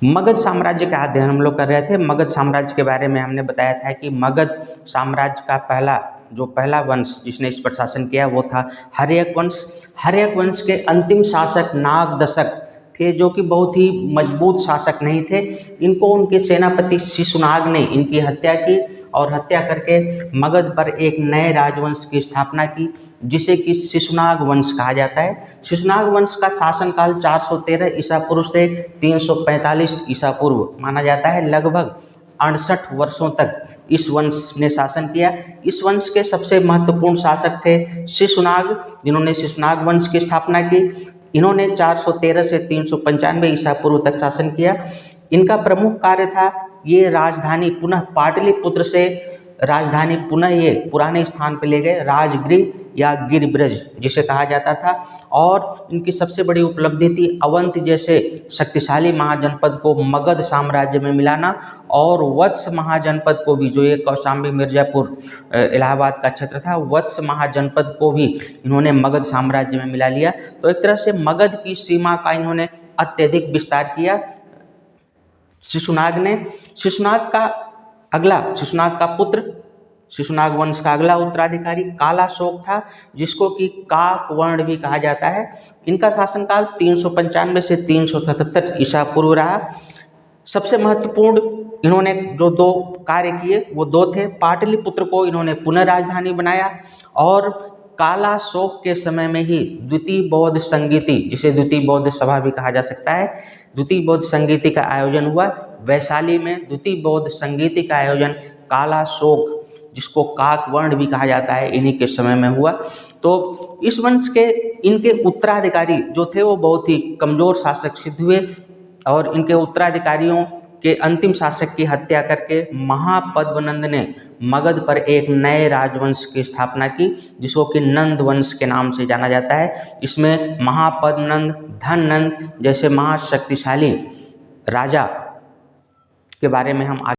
मगध साम्राज्य का अध्ययन हम लोग कर रहे थे। मगध साम्राज्य के बारे में हमने बताया था कि मगध साम्राज्य का पहला वंश जिसने इस पर शासन किया वो था हर्यक वंश। हर्यक वंश के अंतिम शासक नागदशक थे, जो कि बहुत ही मजबूत शासक नहीं थे। इनको उनके सेनापति शिशुनाग ने इनकी हत्या की और हत्या करके मगध पर एक नए राजवंश की स्थापना की, जिसे कि शिशुनाग वंश कहा जाता है। शिशुनाग वंश का शासनकाल 413 ईसा पूर्व से 345 ईसा पूर्व माना जाता है। लगभग 68 वर्षों तक इस वंश ने शासन किया। इस वंश के सबसे महत्वपूर्ण शासक थे शिशुनाग, जिन्होंने शिशुनाग वंश की स्थापना की। इन्होंने 413 से 395 ईसा पूर्व तक शासन किया। इनका प्रमुख कार्य था, ये राजधानी पुनः पाटलिपुत्र से राजधानी पुनः ये पुराने स्थान पर ले गए, राजगृह या गिरिब्रज जिसे कहा जाता था। और इनकी सबसे बड़ी उपलब्धि थी अवंत जैसे शक्तिशाली महाजनपद को मगध साम्राज्य में मिलाना, और वत्स महाजनपद को भी, जो ये कौशाम्बी मिर्जापुर इलाहाबाद का क्षेत्र था, वत्स महाजनपद को भी इन्होंने मगध साम्राज्य में मिला लिया। तो एक तरह से मगध की सीमा का इन्होंने अत्यधिक विस्तार किया शिशुनाग ने। शिशुनाग का पुत्र, शिशुनाग वंश का अगला उत्तराधिकारी कालाशोक था, जिसको कि काक वर्ण भी कहा जाता है। इनका शासनकाल 395 से 377 ईसा पूर्व रहा। सबसे महत्वपूर्ण इन्होंने जो दो कार्य किए वो दो थे। पाटलिपुत्र को इन्होंने पुनः राजधानी बनाया, और कालाशोक के समय में ही द्वितीय बौद्ध संगीति, जिसे द्वितीय बौद्ध सभा भी कहा जा सकता है, द्वितीय बौद्ध संगीति का आयोजन हुआ वैशाली में। द्वितीय बौद्ध संगीति का आयोजन कालाशोक, जिसको काक वर्ण भी कहा जाता है, इन्हीं के समय में हुआ। तो इस वंश के इनके उत्तराधिकारी जो थे वो बहुत ही कमज़ोर शासक सिद्ध हुए, और इनके उत्तराधिकारियों के अंतिम शासक की हत्या करके महापद्मनंद ने मगध पर एक नए राजवंश की स्थापना की, जिसको कि नंद वंश के नाम से जाना जाता है। इसमें महापद्मनंद, धननंद जैसे महाशक्तिशाली राजा के बारे में हम